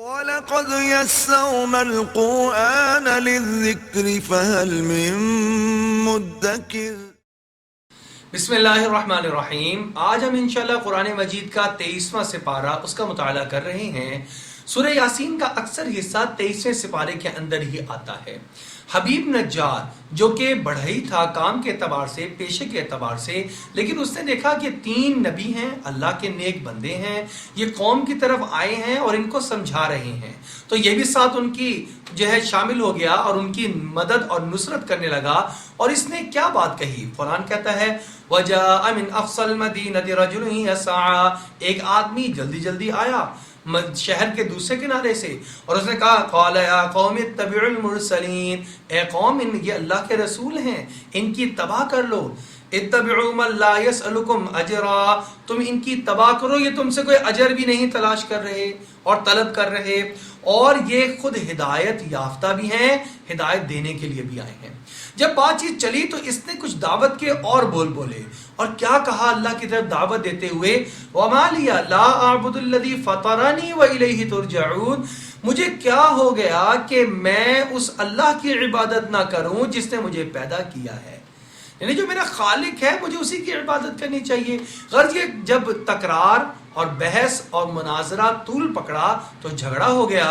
وَلَقَدْ يَسَّرْنَا الْقُرْآنَ لِلذِّكْرِ فَهَلْ مِن مُّدَّكِرٍ۔ بسم اللہ الرحمن الرحیم۔ آج ہم انشاءاللہ قرآن مجید کا 23واں سپارہ اس کا مطالعہ کر رہے ہیں۔ سورہ یاسین کا اکثر حصہ 23ویں سپارے کے اندر ہی آتا ہے۔ حبیب نجار جو کہ بڑھئی تھا کام کے اعتبار سے، پیشے کے اعتبار سے، لیکن اس نے دیکھا کہ 3 نبی ہیں، اللہ کے نیک بندے ہیں، یہ قوم کی طرف آئے ہیں اور ان کو سمجھا رہے ہیں، تو یہ بھی ساتھ ان کی جو ہے شامل ہو گیا اور ان کی مدد اور نصرت کرنے لگا۔ اور اس نے کیا بات کہی؟ قرآن کہتا ہے وَجَاءَ مِنْ أَقْصَى الْمَدِينَةِ رَجُلٌ يَسْعَىٰ، ایک آدمی جلدی جلدی آیا شہر کے دوسرے کنارے سے، اور اس نے کہا قَالَ يَا قَوْمِ اتَّبِعُوا الْمُرْسَلِينَ، اے قوم یہ اللہ کے رسول ہیں، ان کی اتباع کر لو۔ اتبعوا من لا يسألكم اجرا، تم ان کی اتباع کرو، یہ تم سے کوئی اجر بھی نہیں تلاش کر رہے اور طلب کر رہے، اور یہ خود ہدایت یافتہ بھی ہیں، ہدایت دینے کے لیے بھی آئے ہیں۔ جب بات چیت چلی تو اس نے کچھ دعوت کے اور بولے، اور کیا کہا اللہ کی طرف دعوت دیتے ہوئے وَمَا لِيَ لَا أَعْبُدُ الَّذِي فَطَرَنِي وَإِلَيْهِ تُرْجَعُونَ، مجھے کیا ہو گیا کہ میں اس اللہ کی عبادت نہ کروں جس نے مجھے پیدا کیا ہے، یعنی جو میرا خالق ہے مجھے اسی کی عبادت کرنی چاہیے۔ غرض یہ جب تکرار اور بحث اور مناظرہ طول پکڑا تو جھگڑا ہو گیا،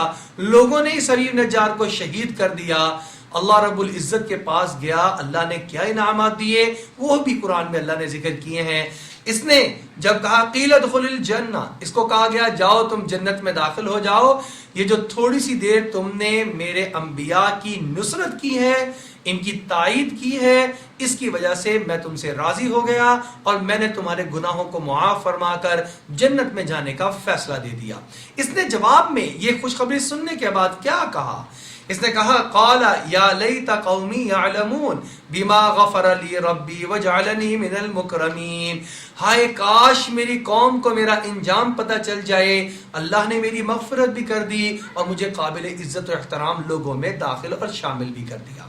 لوگوں نے اس حبیب نجار کو شہید کر دیا۔ اللہ رب العزت کے پاس گیا، اللہ نے کیا انعامات دیے وہ بھی قرآن میں اللہ نے ذکر کیے ہیں۔ اس نے جب کہا قیل ادخل الجنہ، اس کو کہا گیا جاؤ تم جنت میں داخل ہو جاؤ، یہ جو تھوڑی سی دیر تم نے میرے انبیاء کی نصرت کی ہے، ان کی تائید کی ہے، اس کی وجہ سے میں تم سے راضی ہو گیا اور میں نے تمہارے گناہوں کو معاف فرما کر جنت میں جانے کا فیصلہ دے دیا۔ اس نے جواب میں یہ خوشخبری سننے کے بعد کیا کہا؟ اس نے کہا قال یا لیت قومی یعلمون بما غفر لی ربی وجعلنی من المکرمین، ہائے کاش میری قوم کو میرا انجام پتہ چل جائے، اللہ نے میری مغفرت بھی کر دی اور مجھے قابل عزت و احترام لوگوں میں داخل اور شامل بھی کر دیا۔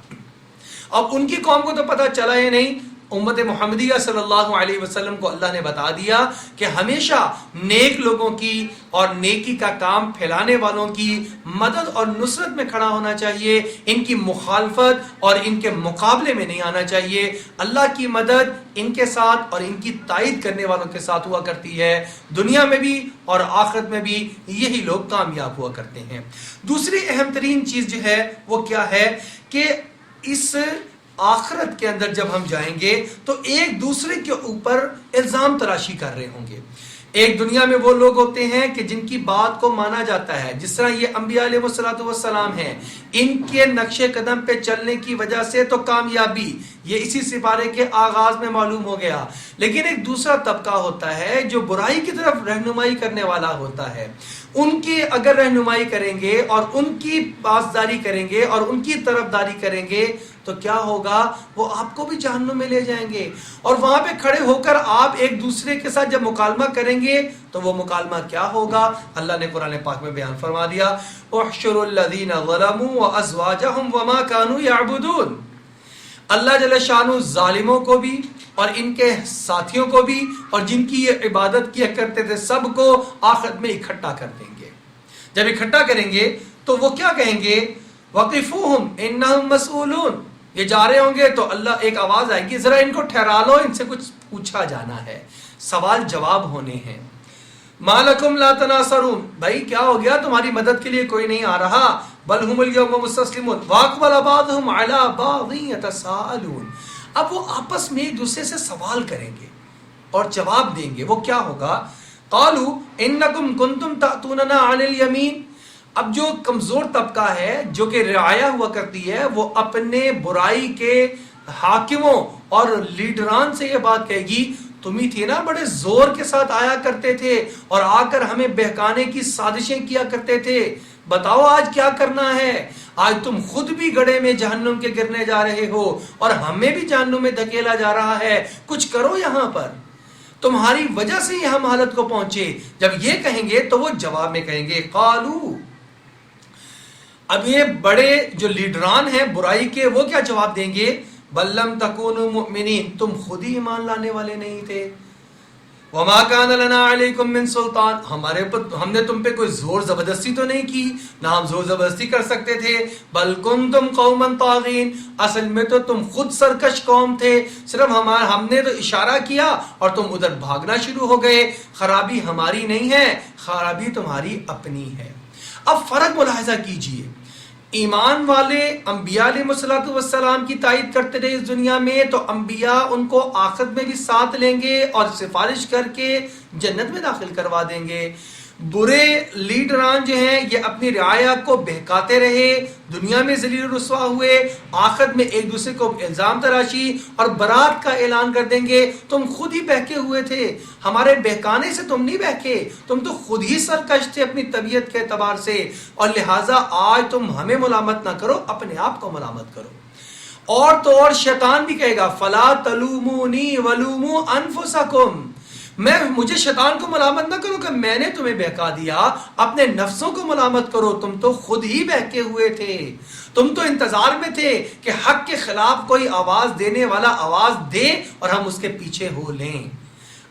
اب ان کی قوم کو تو پتہ چلا ہی نہیں، امت محمدیہ صلی اللہ علیہ وسلم کو اللہ نے بتا دیا کہ ہمیشہ نیک لوگوں کی اور نیکی کا کام پھیلانے والوں کی مدد اور نصرت میں کھڑا ہونا چاہیے، ان کی مخالفت اور ان کے مقابلے میں نہیں آنا چاہیے۔ اللہ کی مدد ان کے ساتھ اور ان کی تائید کرنے والوں کے ساتھ ہوا کرتی ہے، دنیا میں بھی اور آخرت میں بھی یہی لوگ کامیاب ہوا کرتے ہیں۔ دوسری اہم ترین چیز جو ہے وہ کیا ہے کہ اس آخرت کے اندر جب ہم جائیں گے تو ایک دوسرے کے اوپر الزام تراشی کر رہے ہوں گے۔ ایک دنیا میں وہ لوگ ہوتے ہیں کہ جن کی بات کو مانا جاتا ہے، جس طرح یہ انبیاء علیہ السلام ہیں، ان کے نقش قدم پہ چلنے کی وجہ سے تو کامیابی یہ اسی سپارے کے آغاز میں معلوم ہو گیا۔ لیکن ایک دوسرا طبقہ ہوتا ہے جو برائی کی طرف رہنمائی کرنے والا ہوتا ہے، ان کی اگر رہنمائی کریں گے اور ان کی پاسداری کریں گے اور ان کی طرفداری کریں گے تو کیا ہوگا؟ وہ آپ کو بھی جہنم میں لے جائیں گے، اور وہاں پہ کھڑے ہو کر آپ ایک دوسرے کے ساتھ جب مکالمہ کریں گے تو وہ مکالمہ کیا ہوگا؟ اللہ نے قرآن پاک میں بیان فرما دیا احشروا الذین ظلموا وازواجہم وما كانوا يعبدون، اللہ جل شانہ ظالموں کو بھی اور ان کے ساتھیوں کو بھی اور جن کی یہ عبادت کیا کرتے تھے سب کو آخرت میں اکٹھا کر دیں گے۔ جب اکٹھا کریں گے تو وہ کیا کہیں گے؟ وقفوہم انہم مسئولون، یہ جا رہے ہوں گے تو اللہ ایک آواز آئے گی ذرا ان کو ٹھہرا لو، ان سے کچھ پوچھا جانا ہے، سوال جواب ہونے ہیں۔ ما لکم لا تناصرون، بھائی کیا ہو گیا تمہاری مدد کے لیے کوئی نہیں آ رہا؟ بل ہم اليوم مستسلمون واقبل بعضهم على بعض يتساءلون، اب وہ آپس میں ایک دوسرے سے سوال کریں گے اور جواب دیں گے۔ وہ کیا ہوگا؟ قالوا انکم کنتم تأتوننا عن الیمین، اب جو کمزور طبقہ ہے جو کہ رعایا ہوا کرتی ہے وہ اپنے برائی کے حاکموں اور لیڈران سے یہ بات کہے گی تم ہی تھے نا بڑے زور کے ساتھ آیا کرتے تھے اور آ کر ہمیں بہکانے کی سازشیں کیا کرتے تھے، بتاؤ آج کیا کرنا ہے؟ آج تم خود بھی گڑھے میں جہنم کے گرنے جا رہے ہو اور ہمیں بھی جہنم میں دھکیلا جا رہا ہے، کچھ کرو یہاں پر، تمہاری وجہ سے یہ ہم حالت کو پہنچے۔ جب یہ کہیں گے تو وہ جواب میں کہیں گے قالو، اب یہ بڑے جو لیڈران ہیں برائی کے وہ کیا جواب دیں گے؟ بل لم تکونوا مؤمنین، تم خود ہی ایمان لانے والے نہیں تھے، وما کان لنا علیکم من سلطان، ہم نے تم پہ کوئی زور زبردستی تو نہیں کی، نہ ہم زور زبردستی کر سکتے تھے، بل کنتم قوما طاغین، اصل میں تو تم خود سرکش قوم تھے، صرف ہم نے تو اشارہ کیا اور تم ادھر بھاگنا شروع ہو گئے، خرابی ہماری نہیں ہے، خرابی تمہاری اپنی ہے۔ اب فرق ملاحظہ کیجئے، ایمان والے انبیاء علیہ السلام کی تائید کرتے رہے اس دنیا میں، تو انبیاء ان کو آخرت میں بھی ساتھ لیں گے اور سفارش کر کے جنت میں داخل کروا دیں گے۔ برے لیڈران جو ہیں یہ اپنی رعایا کو بہکاتے رہے، دنیا میں ذلیل و رسوا ہوئے، آخرت میں ایک دوسرے کو الزام تراشی اور برات کا اعلان کر دیں گے، تم خود ہی بہکے ہوئے تھے، ہمارے بہکانے سے تم نہیں بہکے، تم تو خود ہی سرکش تھے اپنی طبیعت کے اعتبار سے، اور لہٰذا آج تم ہمیں ملامت نہ کرو، اپنے آپ کو ملامت کرو۔ اور تو اور شیطان بھی کہے گا فلا تلومونی ولوموا انفسکم، مجھے شیطان کو ملامت نہ کرو کہ میں نے تمہیں بہکا دیا، اپنے نفسوں کو ملامت کرو، تم تو خود ہی بہکے ہوئے تھے، تم تو انتظار میں تھے کہ حق کے خلاف کوئی آواز دینے والا آواز دے اور ہم اس کے پیچھے ہو لیں۔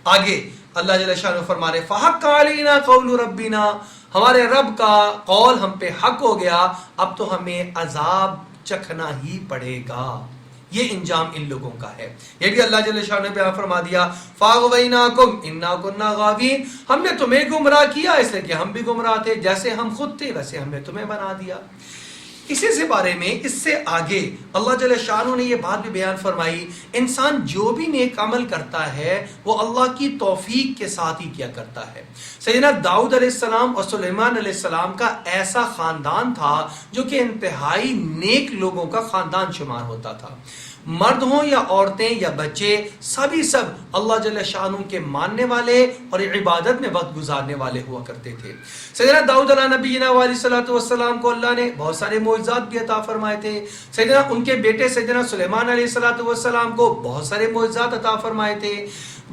آگے اللہ جل شانہ فرما رہے فحق علینا قول ربنا، ہمارے رب کا قول ہم پہ حق ہو گیا، اب تو ہمیں عذاب چکھنا ہی پڑے گا۔ یہ انجام ان لوگوں کا ہے۔ یہ بھی اللہ جل شانہ نے بیان فرما دیا فاغویناکم انا کنا غاوین، ہم نے تمہیں گمراہ کیا اس لیے کہ ہم بھی گمراہ تھے، جیسے ہم خود تھے ویسے ہم نے تمہیں بنا دیا۔ اسی سے بارے میں اس سے آگے اللہ جل شانہ نے یہ بات بھی بیان فرمائی، انسان جو بھی نیک عمل کرتا ہے وہ اللہ کی توفیق کے ساتھ ہی کیا کرتا ہے۔ سیدنا داؤد علیہ السلام اور سلیمان علیہ السلام کا ایسا خاندان تھا جو کہ انتہائی نیک لوگوں کا خاندان شمار ہوتا تھا، مرد ہوں یا عورتیں یا بچے، سبھی سب اللہ جل شانہ کے ماننے والے اور عبادت میں وقت گزارنے والے ہوا کرتے تھے۔ سیدنا داؤد علیہ نبینا علیہ السلام کو اللہ نے بہت سارے معجزات بھی عطا فرمائے تھے، سیدنا ان کے بیٹے سیدنا سلیمان علیہ السلام کو بہت سارے معجزات عطا فرمائے تھے۔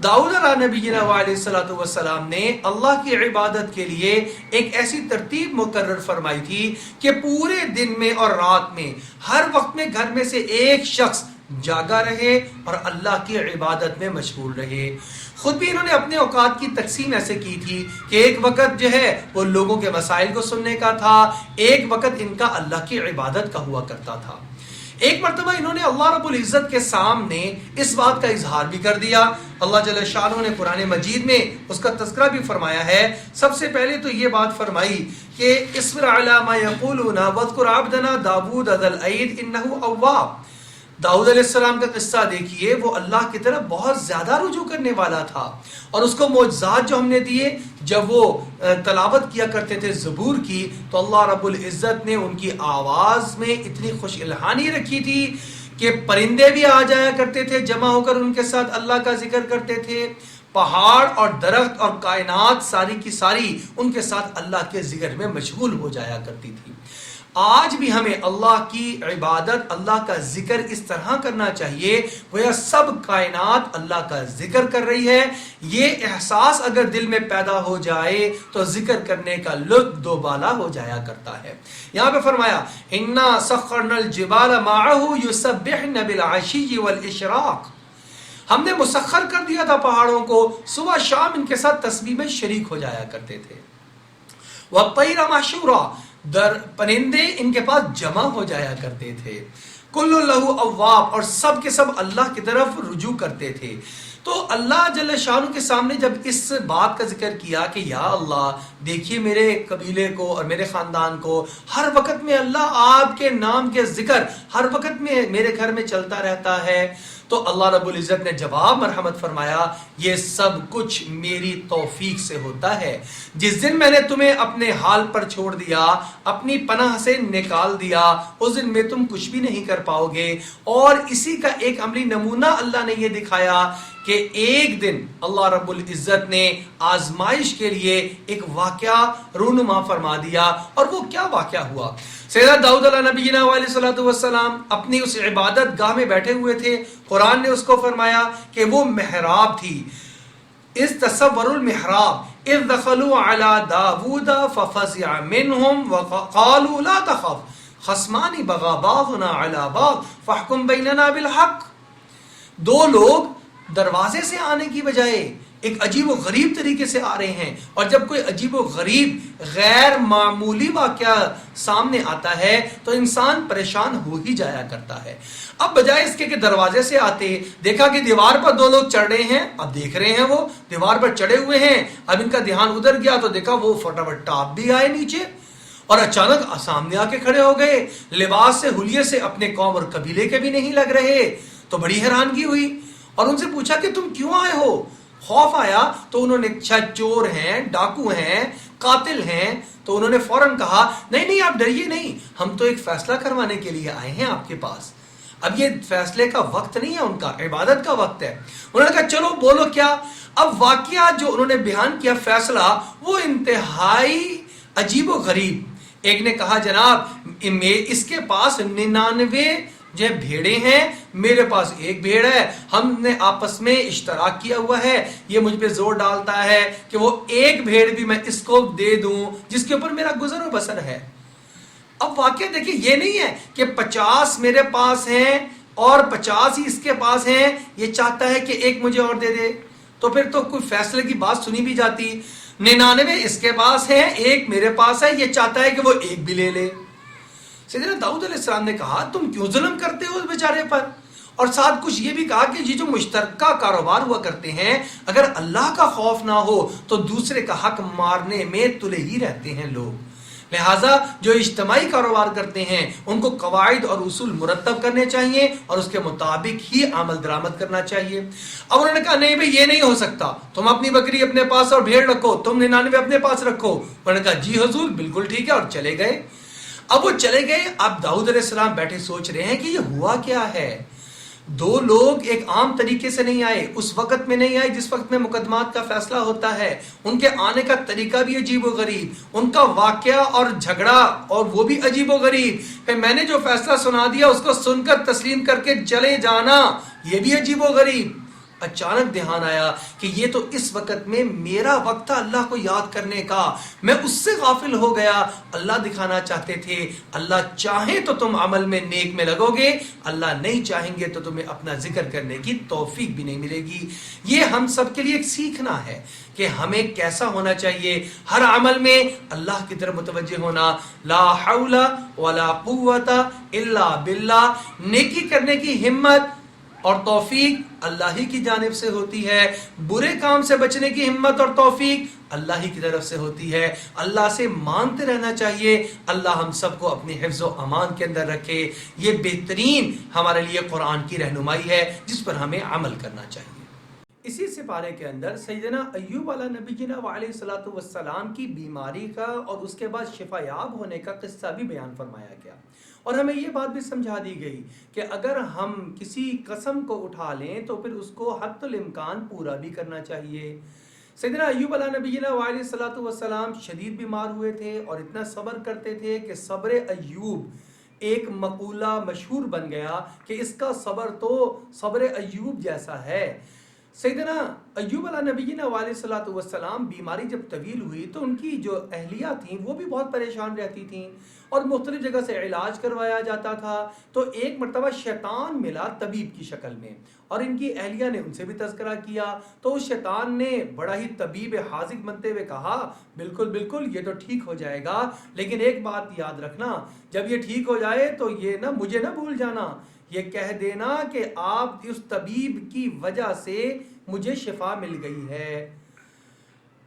داؤد علیہ نبینا علیہ السلام نے اللہ کی عبادت کے لیے ایک ایسی ترتیب مقرر فرمائی تھی کہ پورے دن میں اور رات میں ہر وقت میں گھر میں سے ایک شخص جاگا رہے اور اللہ کی عبادت میں مشغول رہے۔ خود بھی انہوں نے اپنے اوقات کی تقسیم ایسے کی تھی کہ ایک وقت جو ہے وہ لوگوں کے مسائل کو سننے کا تھا، ایک وقت ان کا اللہ کی عبادت کا ہوا کرتا تھا۔ ایک مرتبہ انہوں نے اللہ رب العزت کے سامنے اس بات کا اظہار بھی کر دیا۔ اللہ جل شانہ نے قرآن مجید میں اس کا تذکرہ بھی فرمایا ہے۔ سب سے پہلے تو یہ بات فرمائی کہ اصبر علی ما یقولون واذکر عبدنا داود ذا الایید انہ اواب۔ داؤد علیہ السلام کا قصہ دیکھیے، وہ اللہ کی طرف بہت زیادہ رجوع کرنے والا تھا، اور اس کو معجزات جو ہم نے دیے، جب وہ تلاوت کیا کرتے تھے زبور کی تو اللہ رب العزت نے ان کی آواز میں اتنی خوش الہانی رکھی تھی کہ پرندے بھی آ جایا کرتے تھے، جمع ہو کر ان کے ساتھ اللہ کا ذکر کرتے تھے، پہاڑ اور درخت اور کائنات ساری کی ساری ان کے ساتھ اللہ کے ذکر میں مشغول ہو جایا کرتی تھی۔ آج بھی ہمیں اللہ کی عبادت، اللہ کا ذکر اس طرح کرنا چاہیے گویا سب کائنات اللہ کا ذکر کر رہی ہے۔ یہ احساس اگر دل میں پیدا ہو جائے تو ذکر کرنے کا لطف دوبالا ہو جایا کرتا ہے۔ یہاں پہ فرمایا انا سخرنا الجبال معه يسبحن بالعشي والاشراق، ہم نے مسخر کر دیا تھا پہاڑوں کو، صبح شام ان کے ساتھ تسبیح میں شریک ہو جایا کرتے تھے۔ والطير محشورا، پرندے ان کے پاس جمع ہو جایا کرتے تھے۔ کل لہو اواب، اور سب کے سب اللہ کی طرف رجوع کرتے تھے۔ تو اللہ جل شانہ کے سامنے جب اس بات کا ذکر کیا کہ یا اللہ دیکھیے میرے قبیلے کو اور میرے خاندان کو، ہر وقت میں اللہ آپ کے نام کے ذکر ہر وقت میں میرے گھر میں چلتا رہتا ہے، تو اللہ رب العزت نے جواب مرحمت فرمایا یہ سب کچھ میری توفیق سے ہوتا ہے۔ جس دن میں نے تمہیں اپنے حال پر چھوڑ دیا، اپنی پناہ سے نکال دیا، اس دن میں تم کچھ بھی نہیں کر پاؤ گے۔ اور اسی کا ایک عملی نمونہ اللہ نے یہ دکھایا کہ ایک دن اللہ رب العزت نے آزمائش کے لیے ایک واقعہ رونما فرما دیا، اور وہ کیا واقعہ ہوا؟ سیدنا داؤد علیہ نبینا علیہ السلام اپنی اس عبادت گاہ میں بیٹھے ہوئے تھے، قرآن نے اس کو فرمایا کہ وہ محراب تھی۔ اس تصور المحراب اذ دخلوا علی داود ففزع منهم وقالوا لا تخف خصمان بغى بعضنا علی بعض فاحكم بیننا بالحق۔ دو لوگ دروازے سے آنے کی بجائے ایک عجیب و غریب طریقے سے آ رہے ہیں، اور جب کوئی عجیب و غریب غیر معمولی واقعہ سامنے آتا ہے تو انسان پریشان ہو ہی جایا کرتا ہے۔ اب بجائے اس کے کہ دروازے سے آتے، دیکھا کہ دیوار پر دو لوگ چڑھ رہے ہیں، اب دیکھ رہے ہیں وہ دیوار پر چڑھے ہوئے ہیں، اب ان کا دھیان ادھر گیا تو دیکھا وہ فٹافٹ ٹاپ بھی آئے نیچے اور اچانک سامنے آ کے کھڑے ہو گئے، لباس سے حلیے سے اپنے قوم اور قبیلے کے بھی نہیں لگ رہے، تو بڑی حیرانگی ہوئی اور ان سے پوچھا کہ تم کیوں آئے ہو؟ خوف آیا تو انہوں نے چور ہیں، ڈاکو ہیں، قاتل ہیں، تو انہوں نے فوراً کہا نہیں نہیں آپ ڈریے نہیں، ہم تو ایک فیصلہ کروانے کے لیے آئے ہیں آپ کے پاس۔ اب یہ فیصلے کا وقت نہیں ہے، ان کا عبادت کا وقت ہے۔ انہوں نے کہا چلو بولو کیا؟ اب واقعہ جو انہوں نے بیان کیا فیصلہ وہ انتہائی عجیب و غریب۔ ایک نے کہا جناب اس کے پاس 99 جو بھیڑے ہیں، میرے پاس ایک بھیڑ ہے، ہم نے آپس میں اشتراک کیا ہوا ہے، یہ مجھ پہ زور ڈالتا ہے کہ وہ ایک بھیڑ بھی میں اس کو دے دوں جس کے اوپر میرا گزر و بسر ہے۔ اب واقعہ دیکھیں یہ نہیں ہے کہ 50 میرے پاس ہیں اور 50 ہی اس کے پاس ہیں، یہ چاہتا ہے کہ ایک مجھے اور دے دے، تو پھر تو کوئی فیصلے کی بات سنی بھی جاتی۔ 99 اس کے پاس ہیں، ایک میرے پاس ہے، یہ چاہتا ہے کہ وہ ایک بھی لے لے۔ سیدنا داؤد علیہ السلام نے کہا تم کیوں ظلم کرتے ہو اس بیچارے پر؟ اور ساتھ کچھ یہ بھی کہا کہ یہ جو مشترکہ کاروبار ہوا کرتے ہیں، اگر اللہ کا خوف نہ ہو تو دوسرے کا حق مارنے میں تلے ہی رہتے ہیں لوگ۔ لہٰذا جو اجتماعی کاروبار کرتے ہیں ان کو قواعد اور اصول مرتب کرنے چاہیے اور اس کے مطابق ہی عمل درآمد کرنا چاہیے۔ اب انہوں نے کہا نہیں بھئی یہ نہیں ہو سکتا، تم اپنی بکری اپنے پاس اور بھیڑ رکھو، تم 99 اپنے پاس رکھو۔ انہوں نے کہا جی حضور بالکل ٹھیک ہے، اور چلے گئے۔ اب وہ چلے گئے، اب داؤد علیہ السلام بیٹھے سوچ رہے ہیں کہ یہ ہوا کیا ہے۔ دو لوگ ایک عام طریقے سے نہیں آئے، اس وقت میں نہیں آئے جس وقت میں مقدمات کا فیصلہ ہوتا ہے، ان کے آنے کا طریقہ بھی عجیب و غریب، ان کا واقعہ اور جھگڑا اور وہ بھی عجیب و غریب، پھر میں نے جو فیصلہ سنا دیا اس کو سن کر تسلیم کر کے چلے جانا یہ بھی عجیب و غریب۔ اچانک دھیان آیا کہ یہ تو اس وقت میں میرا وقت تھا اللہ کو یاد کرنے کا، میں اس سے غافل ہو گیا۔ اللہ دکھانا چاہتے تھے اللہ چاہے تو تم عمل میں نیک میں لگو گے، اللہ نہیں چاہیں گے تو تمہیں اپنا ذکر کرنے کی توفیق بھی نہیں ملے گی۔ یہ ہم سب کے لیے ایک سیکھنا ہے کہ ہمیں کیسا ہونا چاہیے، ہر عمل میں اللہ کی طرف متوجہ ہونا، لا حول ولا قوت الا باللہ، نیکی کرنے کی ہمت اور توفیق اللہ ہی کی جانب سے ہوتی ہے، برے کام سے بچنے کی ہمت اور توفیق اللہ ہی کی طرف سے ہوتی ہے۔ اللہ سے مانگتے رہنا چاہیے اللہ ہم سب کو اپنے حفظ و امان کے اندر رکھے۔ یہ بہترین ہمارے لیے قرآن کی رہنمائی ہے جس پر ہمیں عمل کرنا چاہیے۔ اسی سپارے کے اندر سیدنا ایوب علیہ نبی جنا علیہ الصلوۃ والسلام کی بیماری کا اور اس کے بعد شفا یاب ہونے کا قصہ بھی بیان فرمایا گیا، اور ہمیں یہ بات بھی سمجھا دی گئی کہ اگر ہم کسی قسم کو اٹھا لیں تو پھر اس کو حتی الامکان پورا بھی کرنا چاہیے۔ سیدنا ایوب علیہ نبی جنا علیہ الصلوۃ والسلام شدید بیمار ہوئے تھے اور اتنا صبر کرتے تھے کہ صبر ایوب ایک مقولہ مشہور بن گیا کہ اس کا صبر تو صبر ایوب جیسا ہے۔ سیدنا ایوب علیہ نبی جنا علیہ الصلوۃ والسلام بیماری جب طویل ہوئی تو ان کی جو اہلیہ تھیں وہ بھی بہت پریشان رہتی تھیں اور مختلف جگہ سے علاج کروایا جاتا تھا۔ تو ایک مرتبہ شیطان ملا طبیب کی شکل میں اور ان کی اہلیہ نے ان سے بھی تذکرہ کیا، تو اس شیطان نے بڑا ہی طبیب حاذق بنتے ہوئے کہا بالکل بالکل یہ تو ٹھیک ہو جائے گا، لیکن ایک بات یاد رکھنا جب یہ ٹھیک ہو جائے تو یہ نہ مجھے نہ بھول جانا، یہ کہہ دینا کہ آپ اس طبیب کی وجہ سے مجھے شفا مل گئی ہے۔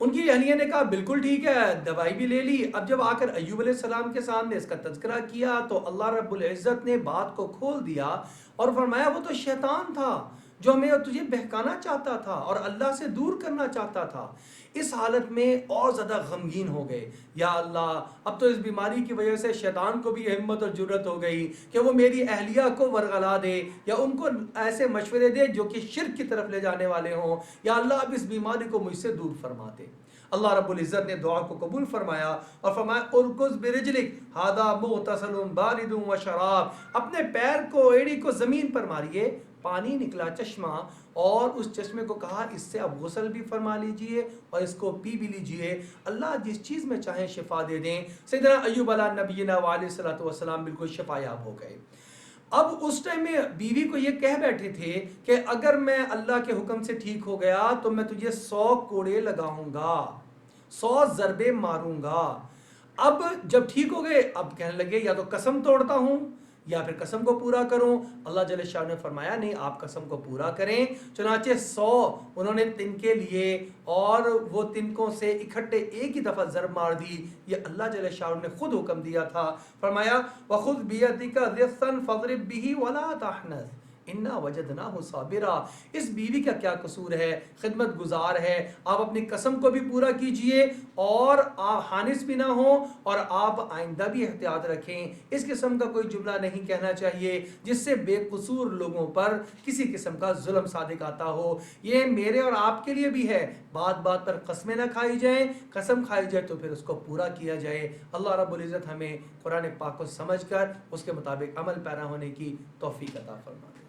ان کی اہلیہ نے کہا بالکل ٹھیک ہے، دوائی بھی لے لی۔ اب جب آ کر ایوب علیہ السلام کے سامنے اس کا تذکرہ کیا تو اللہ رب العزت نے بات کو کھول دیا اور فرمایا وہ تو شیطان تھا جو ہمیں تجھے بہکانا چاہتا تھا اور اللہ سے دور کرنا چاہتا تھا۔ اس حالت میں اور زیادہ غمگین ہو گئے، یا اللہ اب تو اس بیماری کی وجہ سے شیطان کو بھی ہمت اور جرت ہو گئی کہ وہ میری اہلیہ کو ورغلا دے یا ان کو ایسے مشورے دے جو کہ شرک کی طرف لے جانے والے ہوں، یا اللہ اب اس بیماری کو مجھ سے دور فرما دے۔ اللہ رب العزت نے دعا کو قبول فرمایا اور فرمایا ارکض برجلک ھذا مغتسل بارد وشراب، اپنے پیر کو ایڑی کو زمین پر ماریے، پانی نکلا چشمہ، اور اس چشمے کو کہا اس سے اب غسل بھی فرما لیجئے اور اس کو پی بھی لیجئے، اللہ جس چیز میں چاہیں شفا دے دیں۔ سیدنا ایوب علیہ نبینا علیہ الصلوۃ والسلام بالکل شفا یاب ہو گئے۔ اب اس ٹائم میں بیوی کو یہ کہہ بیٹھے تھے کہ اگر میں اللہ کے حکم سے ٹھیک ہو گیا تو میں تجھے 100 کوڑے لگاؤں گا، 100 ضربے ماروں گا۔ اب جب ٹھیک ہو گئے اب کہنے لگے یا تو قسم توڑتا ہوں یا پھر قسم کو پورا کروں۔ اللہ جل شاہ نے فرمایا نہیں، آپ قسم کو پورا کریں۔ چنانچہ 100 انہوں نے تنکے لیے اور وہ تنکوں سے اکٹھے ایک ہی دفعہ ضرب مار دی۔ یہ اللہ جل شاہ نے خود حکم دیا تھا، فرمایا وَخُذْ بِيَدِكَ ضِغْثًا فَاضْرِب بِهِ وَلَا تَحْنَثْ اِنَّا وَجَدْنَاهُ صَابِرًا۔ اس بیوی کا کیا قصور ہے، خدمت گزار ہے، آپ اپنی قسم کو بھی پورا کیجئے اور آپ حانث بھی نہ ہوں اور آپ آئندہ بھی احتیاط رکھیں۔ اس قسم کا کوئی جملہ نہیں کہنا چاہیے جس سے بے قصور لوگوں پر کسی قسم کا ظلم صادق آتا ہو۔ یہ میرے اور آپ کے لیے بھی ہے، بات بات پر قسمیں نہ کھائی جائیں، قسم کھائی جائے تو پھر اس کو پورا کیا جائے۔ اللہ رب العزت ہمیں قرآن پاک کو سمجھ کر اس کے مطابق عمل پیرا ہونے کی توفیق عطا فرمائے۔